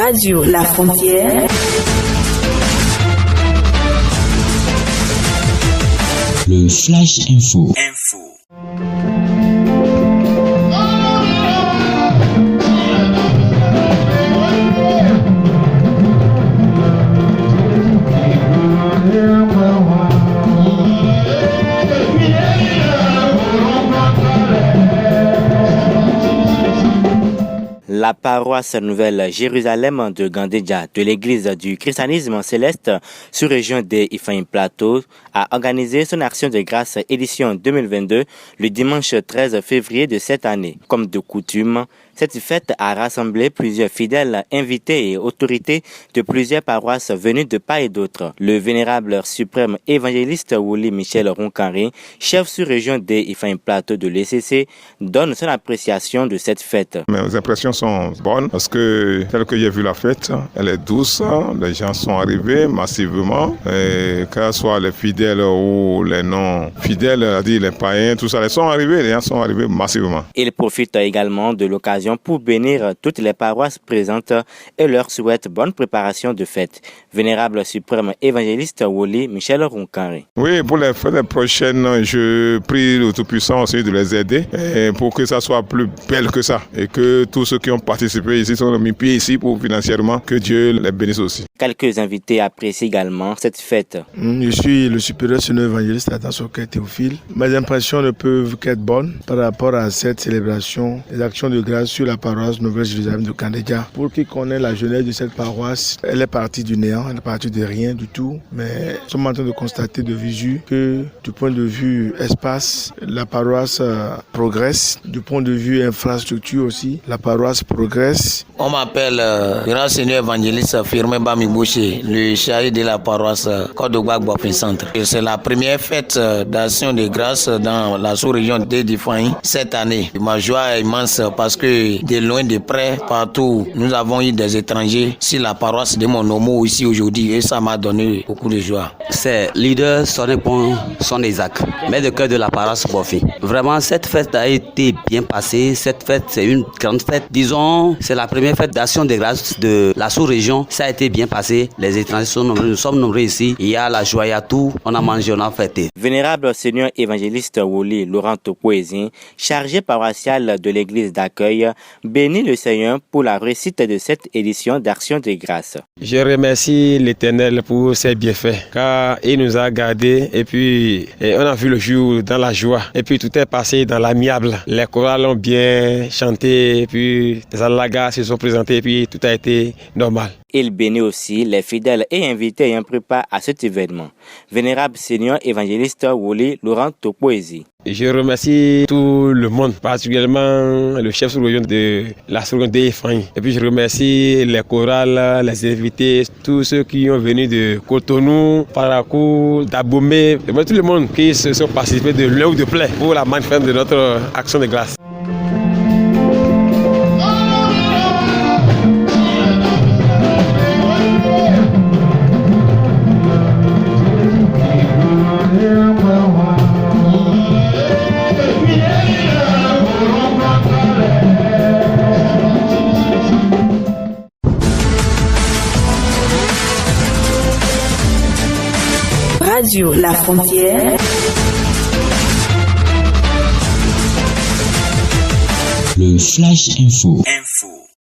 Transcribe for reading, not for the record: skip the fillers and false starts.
Radio La Frontière. Le Flash Info. La paroisse Nouvelle Jérusalem de Gandéja de l'église du christianisme céleste sur région des Ifeanyi Plateau a organisé son action de grâce édition 2022 le dimanche 13 février de cette année. Comme de coutume, cette fête a rassemblé plusieurs fidèles invités et autorités de plusieurs paroisses venues de part et d'autre. Le vénérable suprême évangéliste Woli Michel Roncaré, chef sur région des Ifeanyi Plateau de l'ECC, donne son appréciation de cette fête. Mes impressions sont bonnes parce que telle que j'ai vu la fête, elle est douce, les gens sont arrivés massivement, et que ce soit les fidèles ou les non fidèles, c'est-à-dire les païens, tout ça, les gens sont arrivés massivement. Il profite également de l'occasion pour bénir toutes les paroisses présentes et leur souhaite bonne préparation de fête. Vénérable suprême évangéliste Woli Michel Roncaré. Oui, pour les fêtes prochaines, je prie le Tout-Puissant aussi de les aider pour que ça soit plus belle que ça et que tous ceux qui ont participé ici sont mis pied ici pour financièrement que Dieu les bénisse aussi. Quelques invités apprécient également cette fête. Je suis le supérieur seigneur évangéliste Atansoke Théophile. Mes impressions ne peuvent qu'être bonnes par rapport à cette célébration des actions de grâce sur la paroisse Nouvelle Jérusalem de Gandéja. Pour qui connaît la jeunesse de cette paroisse, elle est partie du néant, elle est partie de rien du tout. Mais nous sommes en train de constater de visu que du point de vue espace, la paroisse progresse. Du point de vue infrastructure aussi, la paroisse progresse. On m'appelle grand seigneur évangéliste Firmin Bami Boucher, le chargé de la paroisse Côte-de-Bois-Bopin Centre. C'est la première fête d'action de grâce dans la sous-région des Ifeanyi cette année. Ma joie est immense parce que de loin de près, partout, nous avons eu des étrangers sur la paroisse de mon homo ici aujourd'hui et ça m'a donné beaucoup de joie. C'est leader Son Isaac, maître de cœur de la paroisse Bofi. Vraiment, cette fête a été bien passée. Cette fête, c'est une grande fête. Disons, c'est la première fête d'action de grâce de la sous-région. Ça a été bien passé. Les étrangers sont nombreux. Nous sommes nombreux ici. Il y a la joie, il y a tout. On a mangé, on a fêté. Vénérable Seigneur évangéliste Woli Laurent Topoézin, chargé paroissial de l'église d'accueil, bénit le Seigneur pour la réussite de cette édition d'Action de grâce. Je remercie l'Éternel pour ses bienfaits, car il nous a gardés et puis on a vu le jour dans la joie. Et puis tout est passé dans l'amiable. Les chorales ont bien chanté, et puis les allagas se sont présentés et puis tout a été normal. Il bénit aussi les fidèles et invités ayant pris part à cet événement. Vénérable Seigneur évangéliste Woli Laurent Topoézin. Je remercie tout le monde, particulièrement le chef sous-région de la sous-région des Ifeanyi. Et puis je remercie les chorales, les invités, tous ceux qui ont venu de Cotonou, Parakou, d'Abomey, tout le monde qui se sont participés de loin ou de près pour la manifestation de notre action de grâce. Radio La Frontière. Le Flash Info.